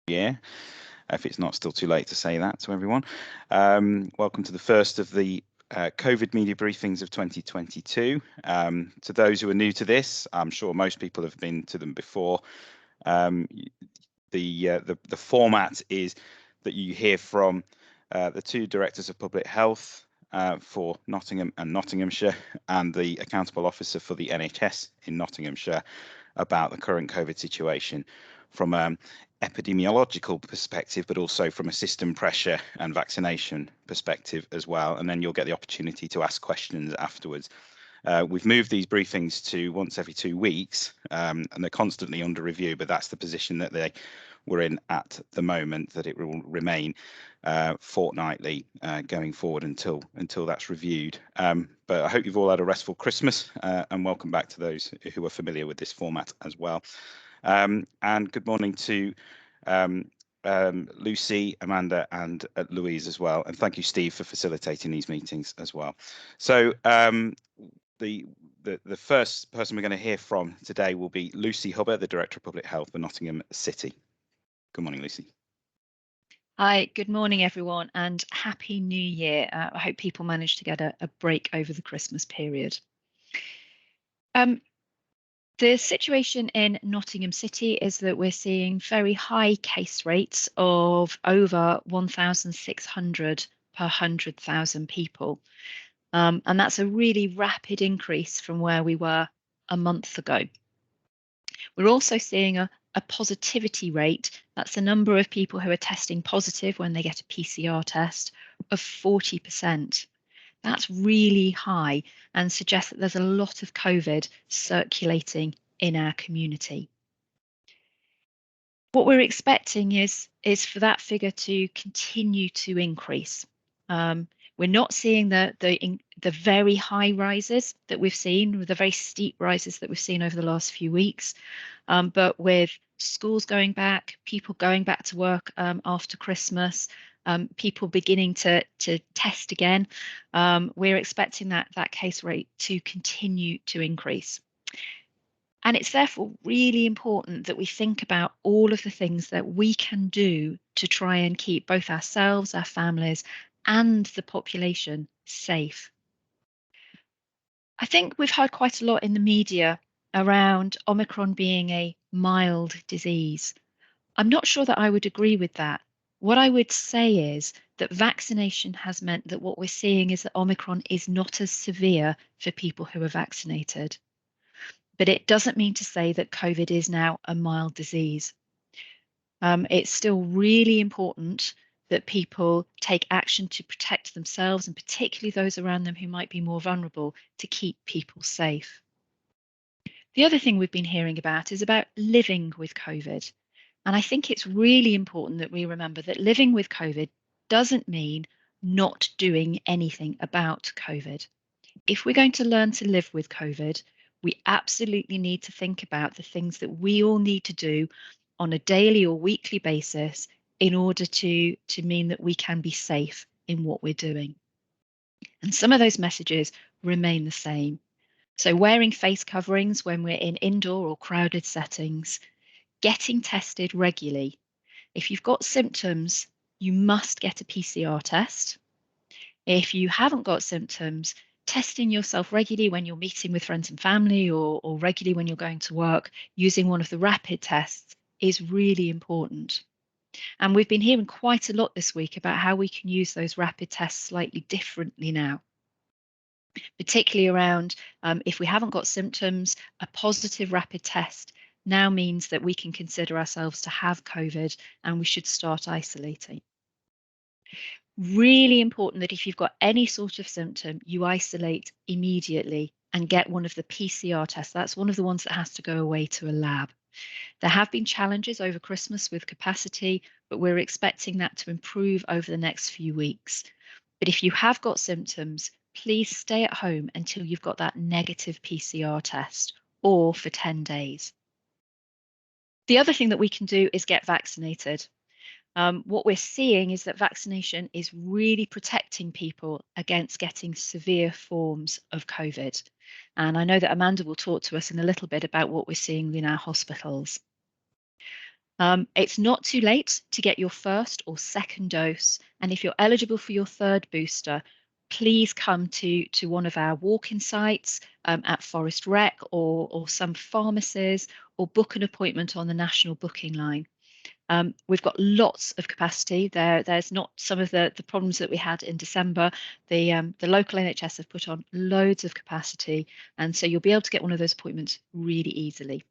year, if it's not still too late to say that to everyone. Welcome to the first of the COVID media briefings of 2022. To those who are new to this, I'm sure most people have been to them before. The format is that you hear from the two directors of public health for Nottingham and Nottinghamshire, and the accountable officer for the NHS in Nottinghamshire about the current COVID situation from an epidemiological perspective, but also from a system pressure and vaccination perspective as well. And then you'll get the opportunity to ask questions afterwards. We've moved these briefings to once every 2 weeks, and they're constantly under review, but that's the position that they were in at the moment, that it will remain fortnightly going forward until that's reviewed. But I hope you've all had a restful Christmas, and welcome back to those who are familiar with this format as well. And good morning to Lucy, Amanda, and Louise as well. And thank you, Steve, for facilitating these meetings as well. So the first person we're going to hear from today will be Lucy Hubbard, the Director of Public Health for Nottingham City. Good morning, Lucy. Hi, good morning, everyone, and Happy New Year. I hope people managed to get a break over the Christmas period. The situation in Nottingham City is that we're seeing very high case rates of over 1,600 per 100,000 people. And that's a really rapid increase from where we were a month ago. We're also seeing a positivity rate, that's the number of people who are testing positive when they get a PCR test, of 40%. That's really high and suggests that there's a lot of COVID circulating in our community. What we're expecting is for that figure to continue to increase. We're not seeing the very high rises that we've seen, the very steep rises that we've seen over the last few weeks, but with schools going back, people going back to work after Christmas, people beginning to test again, we're expecting that case rate to continue to increase. And it's therefore really important that we think about all of the things that we can do to try and keep both ourselves, our families, and the population safe. I think we've heard quite a lot in the media around Omicron being a mild disease. I'm not sure that I would agree with that. What I would say is that vaccination has meant that what we're seeing is that Omicron is not as severe for people who are vaccinated. But it doesn't mean to say that COVID is now a mild disease. It's still really important that people take action to protect themselves, and particularly those around them who might be more vulnerable, to keep people safe. The other thing we've been hearing about is about living with COVID. And I think it's really important that we remember that living with COVID doesn't mean not doing anything about COVID. If we're going to learn to live with COVID, we absolutely need to think about the things that we all need to do on a daily or weekly basis in order to mean that we can be safe in what we're doing. And some of those messages remain the same. So wearing face coverings when we're in indoor or crowded settings, getting tested regularly. If you've got symptoms, you must get a PCR test. If you haven't got symptoms, testing yourself regularly when you're meeting with friends and family, or regularly when you're going to work, using one of the rapid tests is really important. And we've been hearing quite a lot this week about how we can use those rapid tests slightly differently now, particularly around if we haven't got symptoms, a positive rapid test now means that we can consider ourselves to have COVID and we should start isolating. Really important that if you've got any sort of symptom, you isolate immediately and get one of the PCR tests. That's one of the ones that has to go away to a lab. There have been challenges over Christmas with capacity, but we're expecting that to improve over the next few weeks. But if you have got symptoms, please stay at home until you've got that negative PCR test, or for 10 days. The other thing that we can do is get vaccinated. What we're seeing is that vaccination is really protecting people against getting severe forms of COVID. And I know that Amanda will talk to us in a little bit about what we're seeing in our hospitals. It's not too late to get your first or second dose. And if you're eligible for your third booster, please come to one of our walk-in sites at Forest Rec or some pharmacies, or book an appointment on the national booking line. We've got lots of capacity there. There's not some of the problems that we had in December. The local NHS have put on loads of capacity, and so you'll be able to get one of those appointments really easily.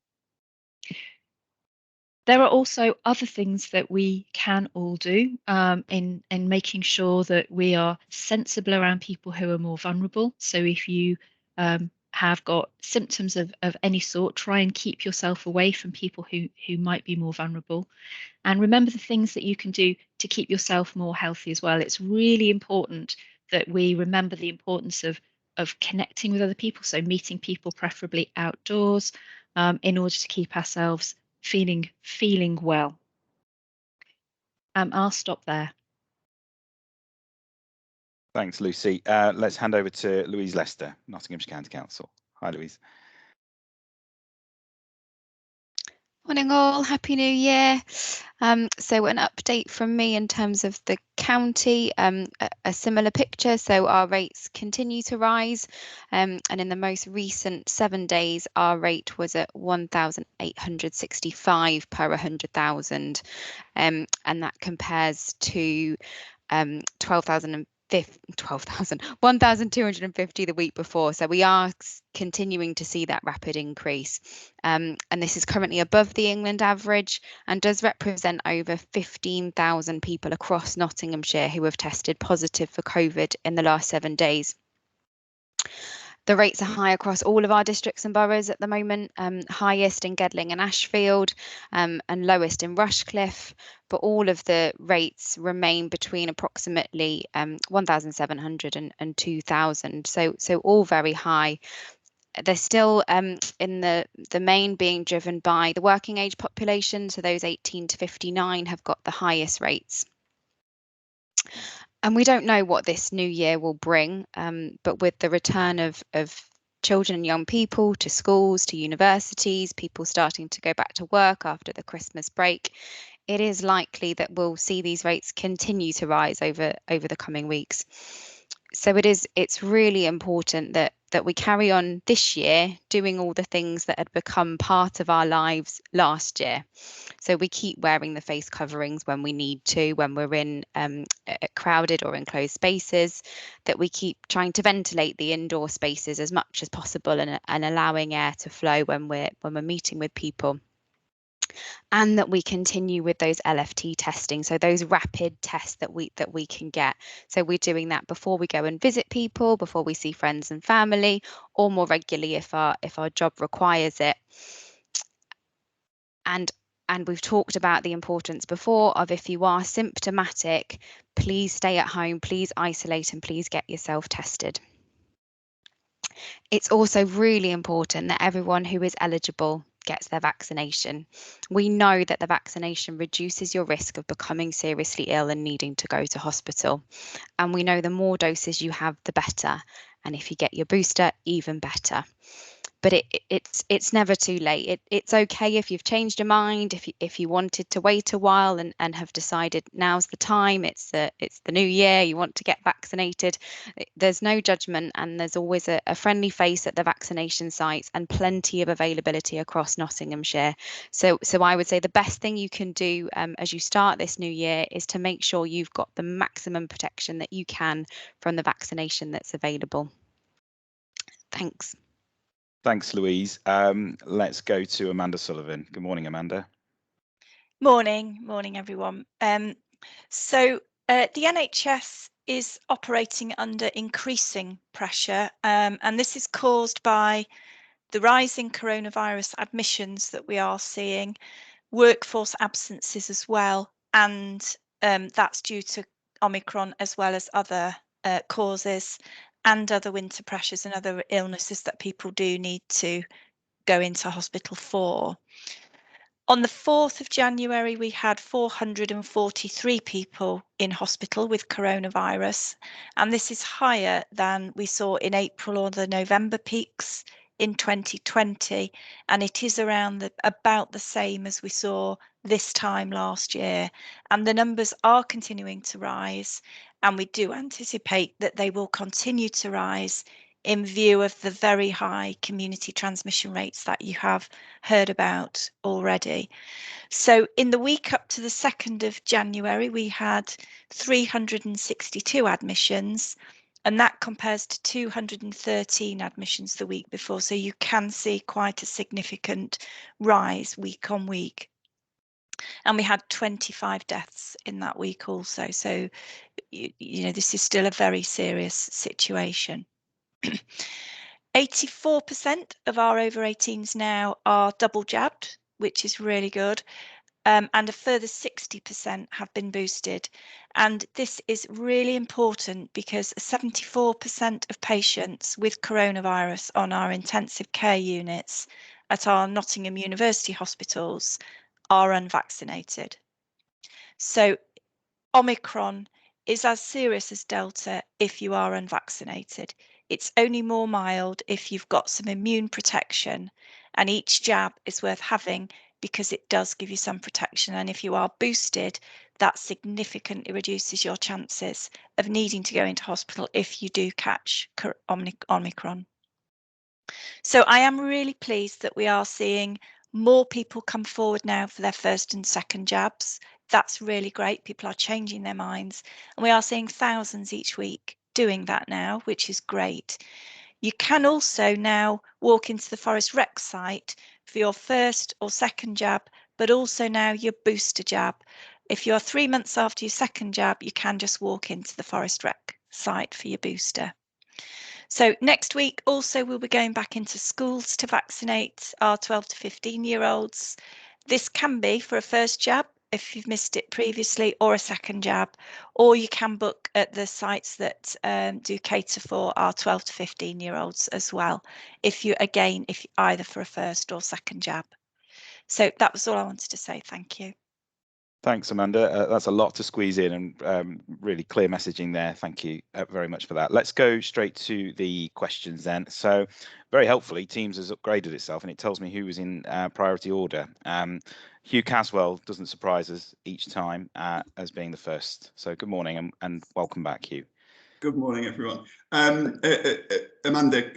There are also other things that we can all do in making sure that we are sensible around people who are more vulnerable. So if you have got symptoms of any sort, try and keep yourself away from people who might be more vulnerable. And remember the things that you can do to keep yourself more healthy as well. It's really important that we remember the importance of connecting with other people, so meeting people preferably outdoors, in order to keep ourselves feeling well. I'll stop there. Thanks, Lucy. Let's hand over to Louise Lester, Nottinghamshire County Council. Hi, Louise. Morning all, Happy New Year. So an update from me in terms of the county, a similar picture. So our rates continue to rise, and in the most recent 7 days, our rate was at 1,865 per 100,000, and that compares to 1,250 the week before. So we are continuing to see that rapid increase. And this is currently above the England average and does represent over 15,000 people across Nottinghamshire who have tested positive for COVID in the last 7 days. The rates are high across all of our districts and boroughs at the moment, highest in Gedling and Ashfield, and lowest in Rushcliffe, but all of the rates remain between approximately 1,700 and 2,000, so all very high. They're still in the main being driven by the working age population, so those 18 to 59 have got the highest rates. And we don't know what this new year will bring, but with the return of children and young people to schools, to universities, people starting to go back to work after the Christmas break, it is likely that we'll see these rates continue to rise over the coming weeks. So it's really important that we carry on this year doing all the things that had become part of our lives last year. So we keep wearing the face coverings when we need to, when we're in crowded or enclosed spaces, that we keep trying to ventilate the indoor spaces as much as possible and allowing air to flow when we're meeting with people. And that we continue with those LFT testing, so those rapid tests that we can get. So we're doing that before we go and visit people, before we see friends and family, or more regularly if our job requires it. And we've talked about the importance before of, if you are symptomatic, please stay at home, please isolate, and please get yourself tested. It's also really important that everyone who is eligible gets their vaccination. We know that the vaccination reduces your risk of becoming seriously ill and needing to go to hospital. And we know the more doses you have, the better. And if you get your booster, even better. But it's never too late. It's okay if you've changed your mind, if you wanted to wait a while and have decided now's the time, it's the new year, you want to get vaccinated. There's no judgment, and there's always a friendly face at the vaccination sites and plenty of availability across Nottinghamshire. So I would say the best thing you can do as you start this new year is to make sure you've got the maximum protection that you can from the vaccination that's available. Thanks. Thanks, Louise. Let's go to Amanda Sullivan. Good morning, Amanda. Morning, everyone. So the NHS is operating under increasing pressure, and this is caused by the rising coronavirus admissions that we are seeing, workforce absences as well, and that's due to Omicron as well as other causes and other winter pressures and other illnesses that people do need to go into hospital for. On the 4th of January, we had 443 people in hospital with coronavirus, and this is higher than we saw in April or the November peaks in 2020, and it is around about the same as we saw this time last year. And the numbers are continuing to rise, and we do anticipate that they will continue to rise in view of the very high community transmission rates that you have heard about already. So in the week up to the 2nd of January, we had 362 admissions, and that compares to 213 admissions the week before. So you can see quite a significant rise week on week. And we had 25 deaths in that week also. So, you know, this is still a very serious situation. 84% of our over 18s now are double jabbed, which is really good. And a further 60% have been boosted. And this is really important because 74% of patients with coronavirus on our intensive care units at our Nottingham University hospitals are unvaccinated. So Omicron is as serious as Delta if you are unvaccinated. It's only more mild if you've got some immune protection, and each jab is worth having because it does give you some protection. And if you are boosted, that significantly reduces your chances of needing to go into hospital if you do catch Omicron. So I am really pleased that we are seeing more people come forward now for their first and second jabs. That's really great. People are changing their minds, and we are seeing thousands each week doing that now, which is great. You can also now walk into the Forest Rec site for your first or second jab, but also now your booster jab. If you're 3 months after your second jab, you can just walk into the Forest Rec site for your booster. So next week also we'll be going back into schools to vaccinate our 12 to 15-year-olds. This can be for a first jab if you've missed it previously, or a second jab, or you can book at the sites that do cater for our 12 to 15-year-olds as well, if either for a first or second jab. So that was all I wanted to say. Thank you. Thanks, Amanda. That's a lot to squeeze in, and really clear messaging there. Thank you very much for that. Let's go straight to the questions then. So very helpfully, Teams has upgraded itself and it tells me who was in priority order. Hugh Caswell doesn't surprise us each time as being the first. So good morning and welcome back, Hugh. Good morning, everyone. Amanda,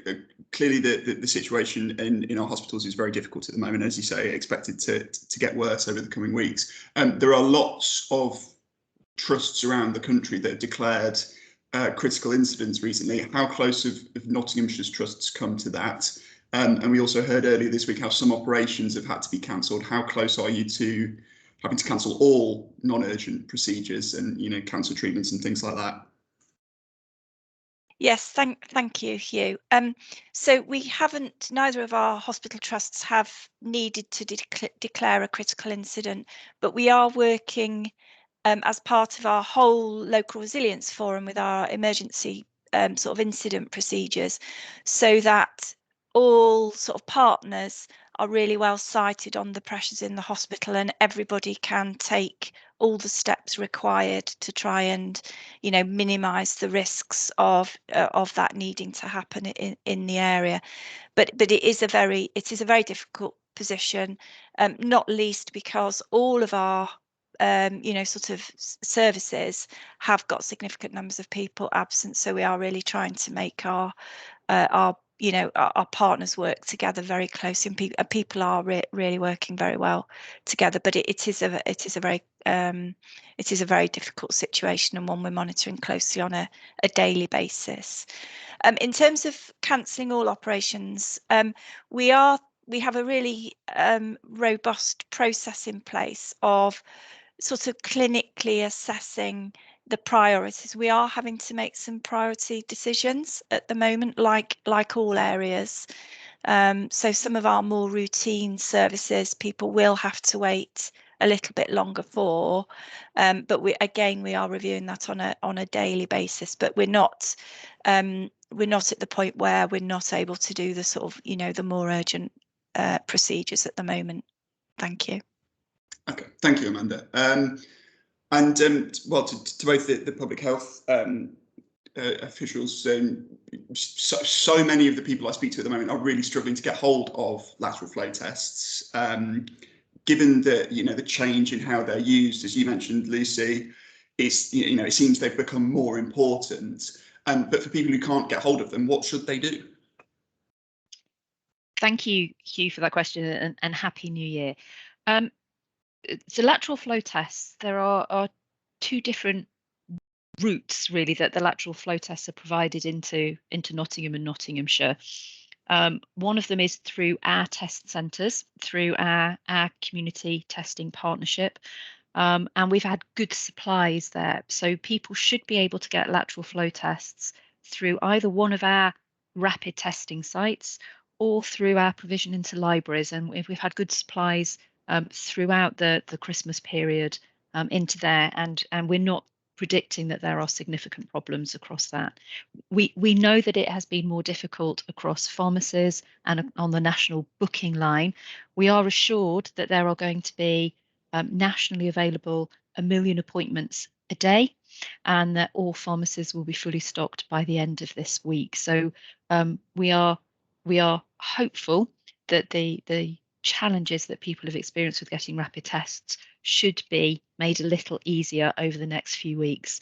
clearly the situation in our hospitals is very difficult at the moment, as you say, expected to get worse over the coming weeks. There are lots of trusts around the country that have declared critical incidents recently. How close have Nottinghamshire's trusts come to that? And we also heard earlier this week how some operations have had to be cancelled. How close are you to having to cancel all non-urgent procedures and, you know, cancel treatments and things like that? Yes, thank you, Hugh. So we haven't, neither of our hospital trusts have needed to declare a critical incident, but we are working as part of our whole local resilience forum with our emergency sort of incident procedures, so that all sort of partners are really well sighted on the pressures in the hospital, and everybody can take all the steps required to try and, you know, minimise the risks of that needing to happen in the area. But it is a very difficult position, not least because all of our you know, sort of services have got significant numbers of people absent. So we are really trying to make our you know, our partners work together very closely, and people are really working very well together. But it is a very difficult situation, and one we're monitoring closely on a daily basis. In terms of cancelling all operations, we have a really robust process in place of sort of clinically assessing the priorities. We are having to make some priority decisions at the moment, like all areas. So some of our more routine services, people will have to wait a little bit longer for, but we are reviewing that on a daily basis. But we're not at the point where we're not able to do the sort of, you know, the more urgent procedures at the moment. Thank you. Okay, thank you, Amanda. Well, to both the public health officials, so many of the people I speak to at the moment are really struggling to get hold of lateral flow tests. Given the the change in how they're used, as you mentioned, Lucy, it's it seems they've become more important. But for people who can't get hold of them, what should they do? Thank you, Hugh, for that question, and Happy New Year. So lateral flow tests, there are two different routes really that the lateral flow tests are provided into Nottingham and Nottinghamshire. One of them is through our test centres, through our community testing partnership. And we've had good supplies there. So people should be able to get lateral flow tests through either one of our rapid testing sites or through our provision into libraries. And we've had good supplies throughout the Christmas period into there. And we're not predicting that there are significant problems across that. We know that it has been more difficult across pharmacies and on the national booking line. We are assured that there are going to be nationally available 1 million appointments a day, and that all pharmacies will be fully stocked by the end of this week. So we are hopeful that the challenges that people have experienced with getting rapid tests should be made a little easier over the next few weeks.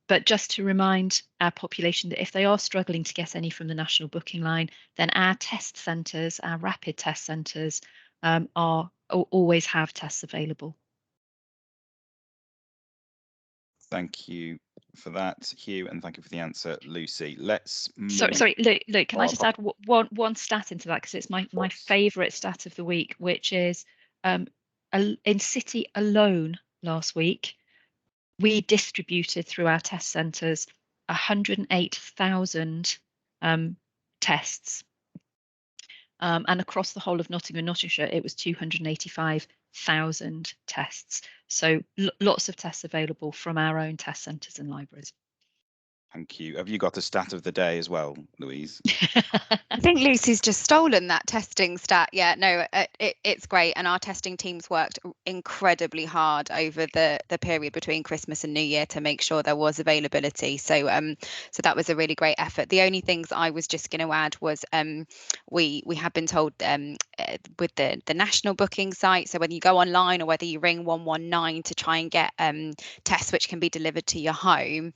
But just to remind our population that if they are struggling to get any from the national booking line, then our test centres, our rapid test centres, always have tests available. Thank you for that, Hugh, and thank you for the answer, Lucy. Let's move. Sorry, Luke, can I just add one stat into that, because it's my favourite stat of the week, which is in City alone last week, we distributed through our test centres 108,000 tests. And across the whole of Nottingham and Nottinghamshire, it was 285,000 tests. So lots of tests available from our own test centres and libraries. Thank you. Have you got a stat of the day as well, Louise? I think Lucy's just stolen that testing stat. Yeah, no, it's great. And our testing teams worked incredibly hard over the period between Christmas and New Year to make sure there was availability. So so that was a really great effort. The only things I was just going to add was we have been told with the national booking site, so whether you go online or whether you ring 119 to try and get tests which can be delivered to your home,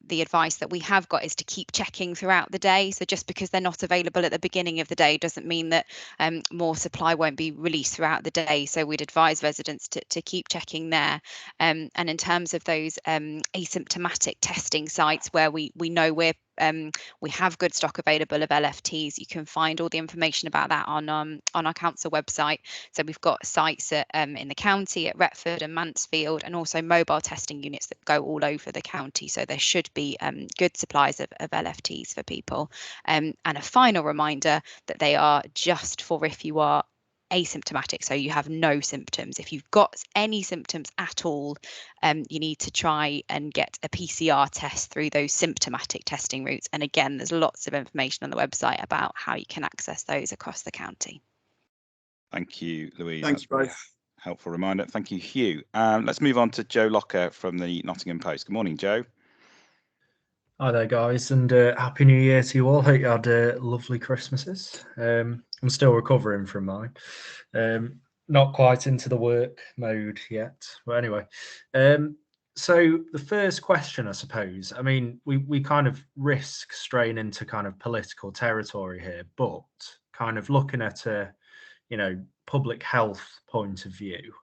the advice that we have got is to keep checking throughout the day. So just because they're not available at the beginning of the day doesn't mean that more supply won't be released throughout the day. So we'd advise residents to keep checking there. And in terms of those asymptomatic testing sites where we know we have good stock available of LFTs, you can find all the information about that on our council website. So we've got sites in the county at Retford and Mansfield, and also mobile testing units that go all over the county. So there should be good supplies of LFTs for people. And a final reminder that they are just for if you are asymptomatic, so you have no symptoms. If you've got any symptoms at all, you need to try and get a PCR test through those symptomatic testing routes. And again, there's lots of information on the website about how you can access those across the county. Thank you, Louise. Thanks, both. Helpful reminder. Thank you, Hugh. Let's move on to Joe Locker from the Nottingham Post. Good morning, Joe. Hi there, guys, and Happy New Year to you all. Hope you had lovely Christmases. I'm still recovering from mine. Not quite into the work mode yet. But anyway, so the first question, I suppose, I mean, we kind of risk straying into kind of political territory here, but kind of looking at a, public health point of view,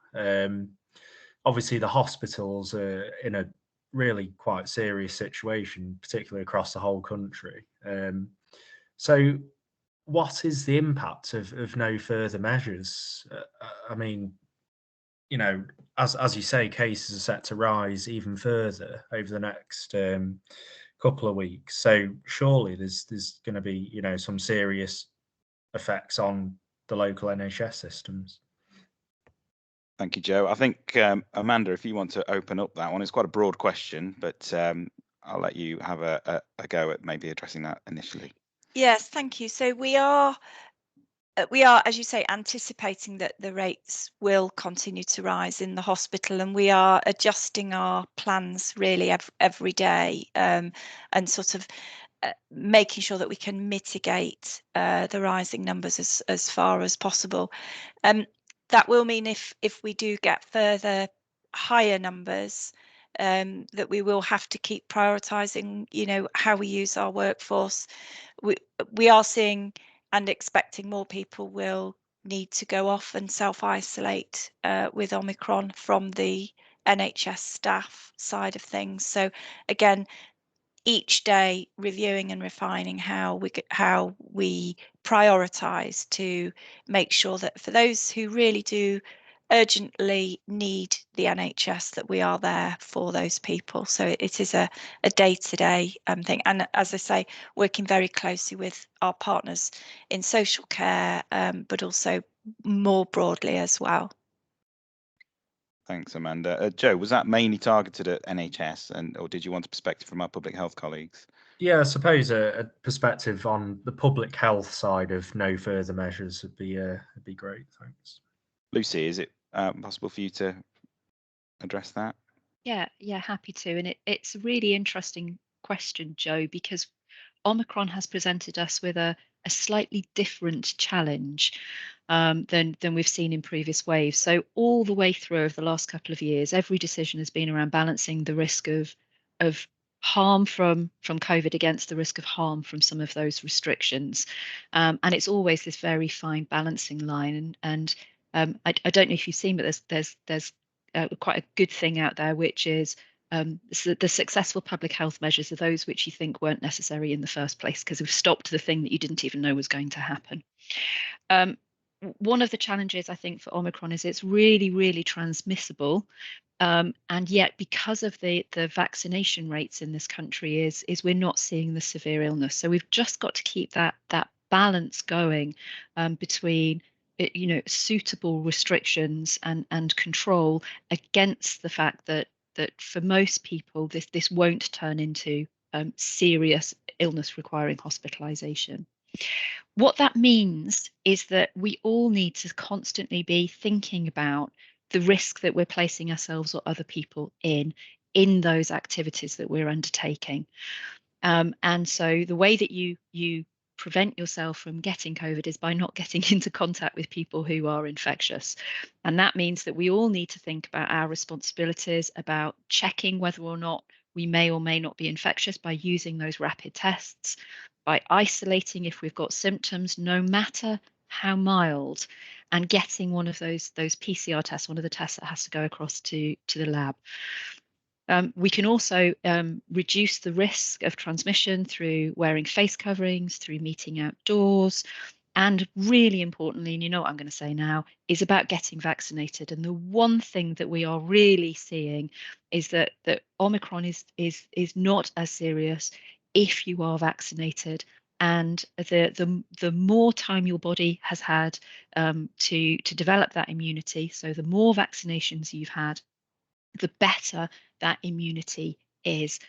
obviously the hospitals are in a really quite serious situation, particularly across the whole country. So what is the impact of no further measures? I mean, as you say, cases are set to rise even further over the next couple of weeks. So surely there's going to be, some serious effects on the local NHS systems. Thank you, Joe. I think, Amanda, if you want to open up that one, it's quite a broad question, but I'll let you have a go at maybe addressing that initially. Yes, thank you. So we are we are, as you say, anticipating that the rates will continue to rise in the hospital, and we are adjusting our plans really every day, and sort of making sure that we can mitigate the rising numbers as far as possible. That will mean if we do get further higher numbers, that we will have to keep prioritising, you know, how we use our workforce. We are seeing and expecting more people will need to go off and self-isolate with Omicron from the NHS staff side of things. So again, each day reviewing and refining how we prioritise to make sure that for those who really do urgently need the NHS, that we are there for those people. So it is a day-to-day thing, and as I say, working very closely with our partners in social care, but also more broadly as well. Thanks, Amanda. Jo, was that mainly targeted at NHS, or did you want a perspective from our public health colleagues? Yeah, I suppose a perspective on the public health side of no further measures would be great. Thanks. Lucy, is it possible for you to address that? Yeah, happy to. And it's a really interesting question, Jo, because Omicron has presented us with a slightly different challenge than we've seen in previous waves. So all the way through over the last couple of years, every decision has been around balancing the risk of harm from COVID against the risk of harm from some of those restrictions, and it's always this very fine balancing line. And I don't know if you've seen, but there's quite a good thing out there, which is the successful public health measures are those which you think weren't necessary in the first place because we've stopped the thing that you didn't even know was going to happen. One of the challenges I think for Omicron is it's really, really transmissible. And yet, because of the vaccination rates in this country, is we're not seeing the severe illness. So we've just got to keep that balance going between suitable restrictions and control against the fact that for most people this won't turn into serious illness requiring hospitalization. What that means is that we all need to constantly be thinking about the risk that we're placing ourselves or other people in those activities that we're undertaking. And so the way that you prevent yourself from getting COVID is by not getting into contact with people who are infectious. And that means that we all need to think about our responsibilities about checking whether or not we may or may not be infectious by using those rapid tests, by isolating if we've got symptoms, no matter how mild, and getting one of those PCR tests, one of the tests that has to go across to the lab. We can also reduce the risk of transmission through wearing face coverings, through meeting outdoors, and really importantly, and you know what I'm going to say now, is about getting vaccinated. And the one thing that we are really seeing is that Omicron is not as serious if you are vaccinated. And the more time your body has had to develop that immunity, so the more vaccinations you've had, the better that immunity is.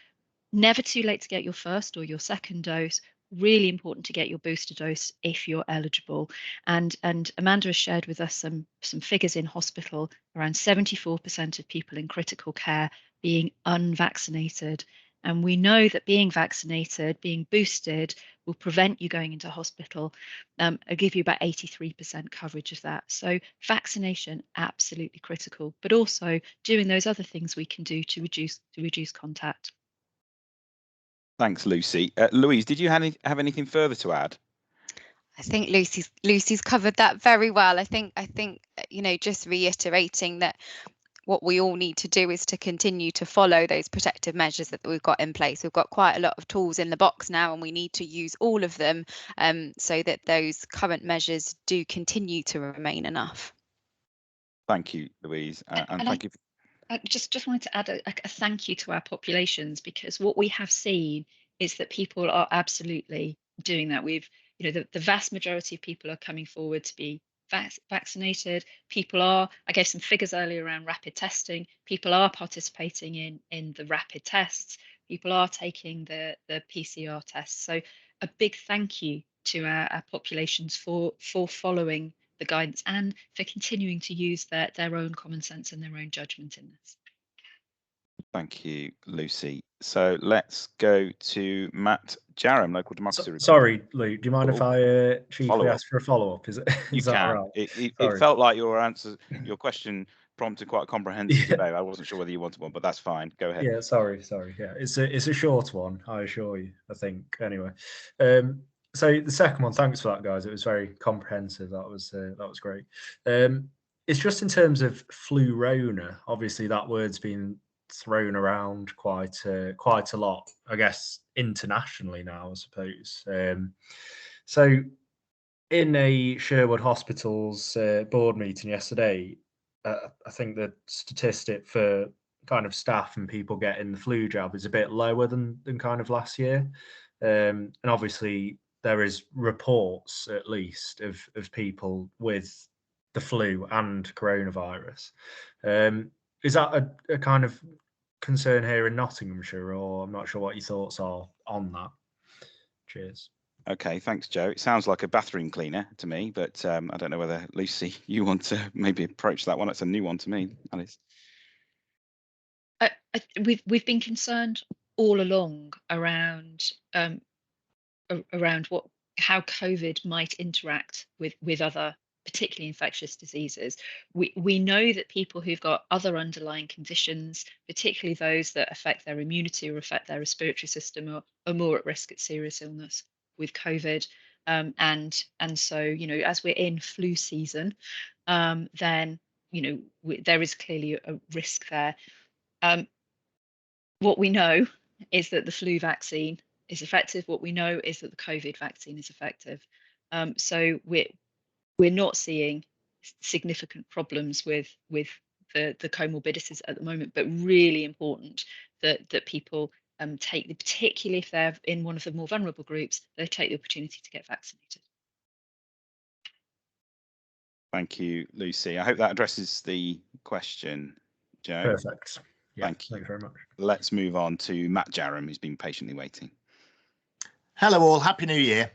Never too late to get your first or your second dose. Really important to get your booster dose if you're eligible. And Amanda has shared with us some figures in hospital, around 74% of people in critical care being unvaccinated. And we know that being vaccinated, being boosted, will prevent you going into hospital. I'll give you about 83% coverage of that. So vaccination, absolutely critical, but also doing those other things we can do to reduce contact. Thanks, Lucy. Louise, did you have anything further to add? I think Lucy's covered that very well. I think just reiterating that what we all need to do is to continue to follow those protective measures that we've got in place. We've got quite a lot of tools in the box now, and we need to use all of them so that those current measures do continue to remain enough. Thank you, Louise, and thank you. I just wanted to add a thank you to our populations, because what we have seen is that people are absolutely doing that. We've, the vast majority of people are coming forward to be vaccinated. People are, I gave some figures earlier around rapid testing. People are participating in the rapid tests. People are taking the PCR tests. So a big thank you our populations for following the guidance and for continuing to use their own common sense and their own judgment in this. Thank you, Lucy. So let's go to Matt Jarram, Local Democracy Report. Sorry, Luke, do you mind if I chiefly follow-up. ask for a follow-up? Is You that can. right? It felt like your question prompted quite a comprehensive debate. I wasn't sure whether you wanted one, but that's fine. Go ahead. Yeah, sorry. Yeah, it's a short one, I assure you. I think anyway. So the second one, thanks for that, guys. It was very comprehensive. That was great. It's just in terms of flu-rona. Obviously, that word's been thrown around quite a lot, I guess, internationally now, I suppose. So in a Sherwood Hospital's board meeting yesterday, I think the statistic for kind of staff and people getting the flu jab is a bit lower than kind of last year. And obviously there is reports, at least, of people with the flu and coronavirus. Is that a kind of concern here in Nottinghamshire, or I'm not sure what your thoughts are on that? Cheers. Okay, thanks, Joe. It sounds like a bathroom cleaner to me, but I don't know whether, Lucy, you want to maybe approach that one. It's a new one to me, Alice. We've been concerned all along around how COVID might interact with other, particularly infectious diseases. We know that people who've got other underlying conditions, particularly those that affect their immunity or affect their respiratory system, are more at risk at serious illness with COVID. And so, as we're in flu season, then there is clearly a risk there. What we know is that the flu vaccine is effective. What we know is that the COVID vaccine is effective. So we're not seeing significant problems with the comorbidities at the moment, but really important that people take particularly if they're in one of the more vulnerable groups, they take the opportunity to get vaccinated. Thank you, Lucy. I hope that addresses the question, Joe. Perfect. Yeah, Thank you very much. Let's move on to Matt Jarram, who's been patiently waiting. Hello all, Happy New Year.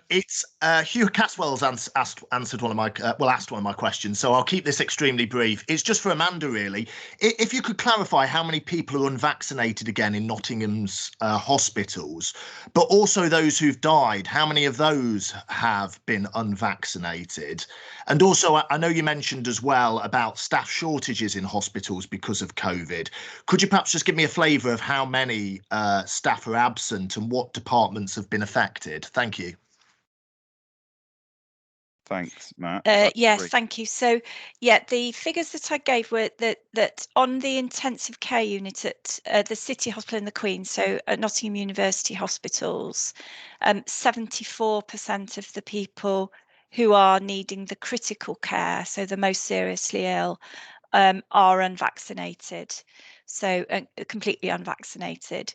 It's Hugh Caswell's asked one of my questions, so I'll keep this extremely brief. It's just for Amanda, really. If you could clarify how many people are unvaccinated again in Nottingham's hospitals, but also those who've died, how many of those have been unvaccinated? And also, I know you mentioned as well about staff shortages in hospitals because of COVID. Could you perhaps just give me a flavour of how many staff are absent and what departments have been affected? Thank you. Thanks, Matt. Yes, thank you. So, yeah, the figures that I gave were that on the intensive care unit at the City Hospital and the Queen, so at Nottingham University hospitals, 74% of the people who are needing the critical care, so the most seriously ill, are unvaccinated, so completely unvaccinated.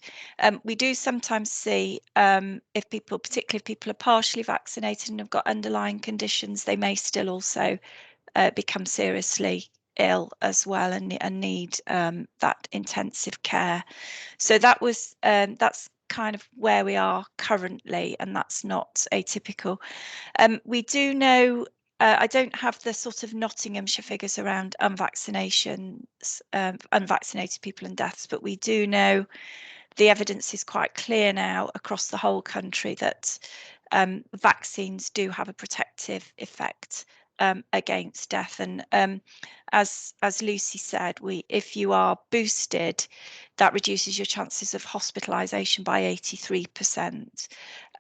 We do sometimes see if people, particularly if people are partially vaccinated and have got underlying conditions, they may still also become seriously ill as well and need that intensive care. So that's kind of where we are currently, and that's not atypical. We do know, I don't have the sort of Nottinghamshire figures around unvaccinated people and deaths, but we do know the evidence is quite clear now across the whole country that vaccines do have a protective effect against death. And as Lucy said, if you are boosted, that reduces your chances of hospitalisation by 83%,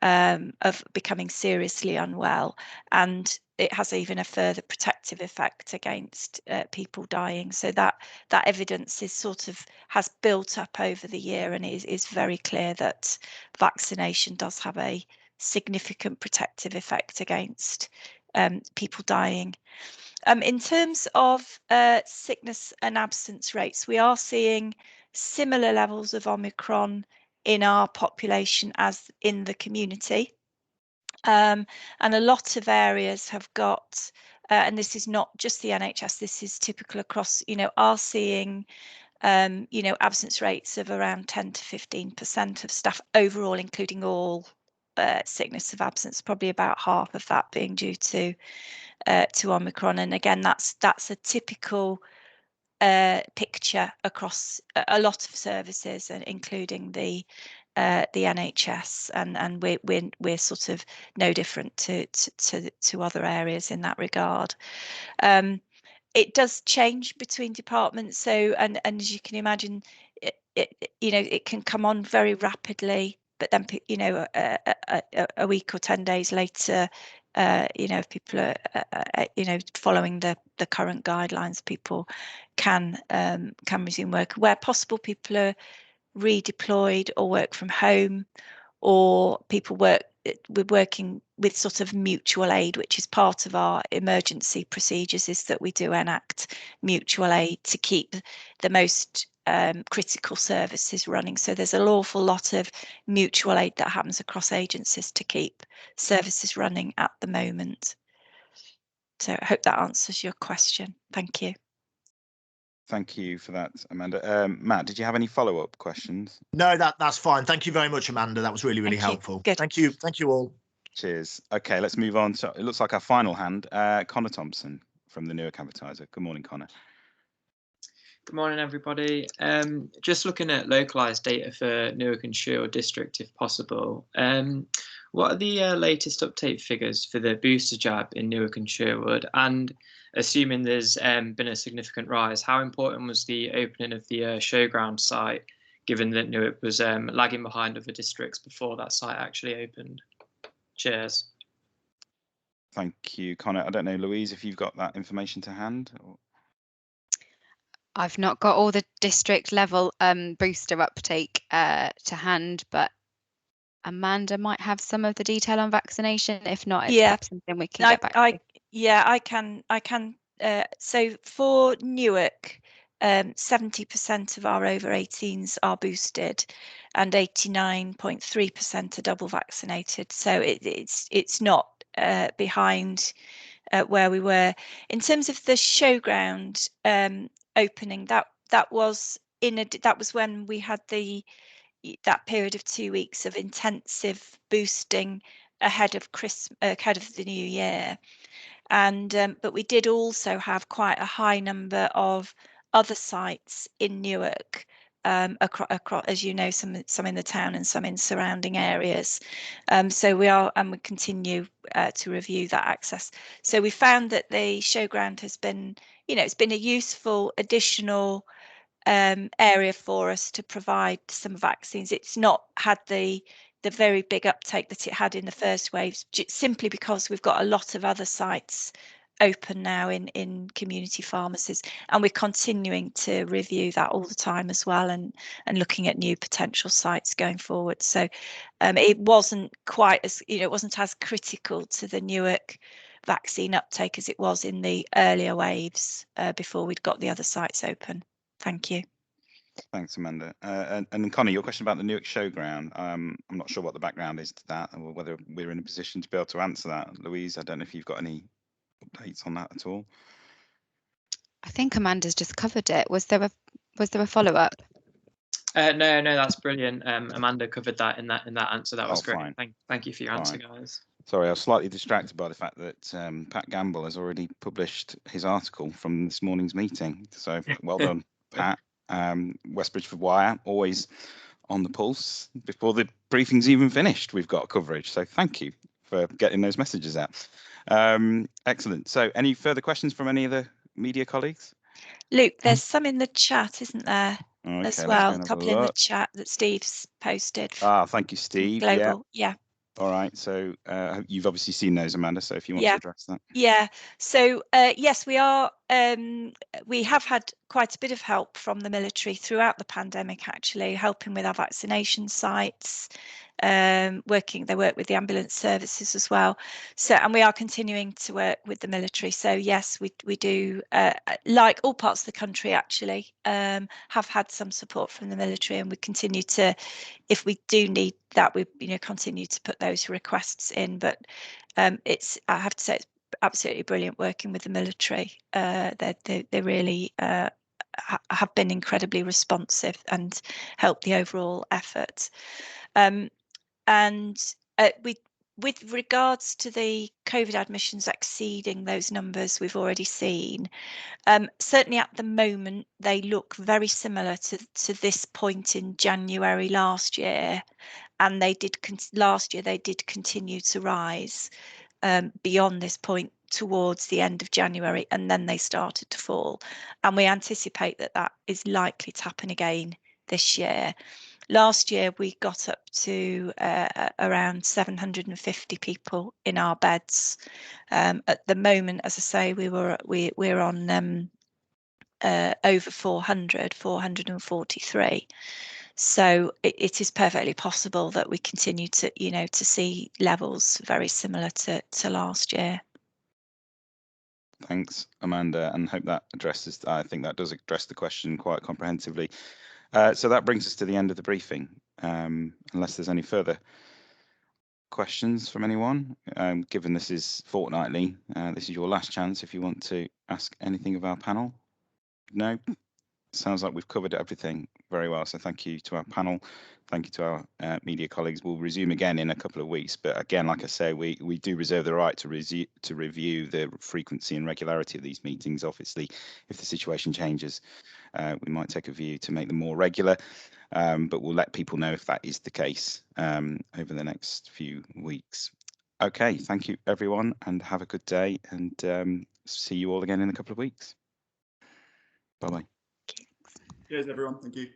of becoming seriously unwell, and it has even a further protective effect against people dying. So that evidence is has built up over the year, and is very clear that vaccination does have a significant protective effect against people dying. In terms of sickness and absence rates, we are seeing similar levels of Omicron in our population as in the community. And a lot of areas have got, and this is not just the NHS, this is typical across, are seeing, absence rates of around 10 to 15% of staff overall, including all sickness of absence, probably about half of that being due to Omicron. And again, that's a typical picture across a lot of services, and including the NHS, and we're sort of no different to other areas in that regard. It does change between departments, so and as you can imagine, it can come on very rapidly, but then a week or 10 days later, if people are following the current guidelines, people can resume work. Where possible, people are redeployed or work from home, or we're working with sort of mutual aid, which is part of our emergency procedures, is that we do enact mutual aid to keep the most critical services running. So there's an awful lot of mutual aid that happens across agencies to keep services running at the moment. So I hope that answers your question. Thank you. Thank you for that, Amanda. Matt, did you have any follow-up questions? No, that's fine. Thank you very much, Amanda. That was really, really helpful. Good. Thank you all. Cheers. Okay, let's move on. So it looks like our final hand, Connor Thompson from the Newark Advertiser. Good morning, Connor. Good morning, everybody. Just looking at localised data for Newark and Sherwood district, if possible. What are the latest uptake figures for the booster jab in Newark and Sherwood? And assuming there's been a significant rise, how important was the opening of the showground site, given that Newark was lagging behind other districts before that site actually opened? Cheers. Thank you, Connor. I don't know, Louise, if you've got that information to hand. I've not got all the district level booster uptake to hand, but Amanda might have some of the detail on vaccination. If not, it's perhaps something we can get back to. Yeah, I can. So for Newark, 70% of our over 18s are boosted, and 89.3% are double vaccinated. So it's not behind where we were. In terms of the showground opening, that was when we had that period of 2 weeks of intensive boosting ahead of the new year. And but we did also have quite a high number of other sites in Newark, across, as you know, some in the town and some in surrounding areas. So we continue to review that access. So we found that the showground has been, it's been a useful additional area for us to provide some vaccines. It's not had the very big uptake that it had in the first waves, simply because we've got a lot of other sites open now in community pharmacies, and we're continuing to review that all the time as well, and looking at new potential sites going forward. So it wasn't quite as, it wasn't as critical to the Newark vaccine uptake as it was in the earlier waves before we'd got the other sites open. Thank you. Thanks, Amanda. And Connor, your question about the Newark Showground, I'm not sure what the background is to that, or whether we're in a position to be able to answer that. Louise, I don't know if you've got any updates on that at all. I think Amanda's just covered it. Was there a follow-up? No, that's brilliant. Amanda covered that in that answer. That was great. Fine. Thank you for your answer, guys. Sorry, I was slightly distracted by the fact that Pat Gamble has already published his article from this morning's meeting. So well done, Pat. West Bridgeford Wire, always on the pulse. Before the briefing's even finished, we've got coverage. So thank you for getting those messages out. Excellent. So any further questions from any of the media colleagues? Luke, there's some in the chat, isn't there? Okay, as well, a couple in the chat that Steve's posted. Thank you, Steve. Global, yeah. All right, so you've obviously seen those, Amanda, so if you want to address that. Yeah, so yes, we have had quite a bit of help from the military throughout the pandemic, actually, helping with our vaccination sites. They work with the ambulance services as well. So, and we are continuing to work with the military. So yes, we do, like all parts of the country, actually, have had some support from the military, and we continue to, if we do need that, we continue to put those requests in. But I have to say, it's absolutely brilliant working with the military. They really have been incredibly responsive and helped the overall effort. And with regards to the COVID admissions exceeding those numbers we've already seen, certainly at the moment they look very similar to this point in January last year, and they did last year they did continue to rise beyond this point towards the end of January, and then they started to fall, and we anticipate that that is likely to happen again this year. Last year we got up to around 750 people in our beds. At the moment, as I say, we're on over 443. So it is perfectly possible that we continue to, to see levels very similar to last year. Thanks, Amanda, and hope that addresses. I think that does address the question quite comprehensively. So that brings us to the end of the briefing. Unless there's any further questions from anyone, given this is fortnightly, this is your last chance if you want to ask anything of our panel. No, sounds like we've covered everything very well. So thank you to our panel. Thank you to our media colleagues. We'll resume again in a couple of weeks. But again, like I say, we do reserve the right to review the frequency and regularity of these meetings. Obviously, if the situation changes, we might take a view to make them more regular. But we'll let people know if that is the case over the next few weeks. Okay, thank you, everyone, and have a good day. And see you all again in a couple of weeks. Bye-bye. Cheers, everyone. Thank you.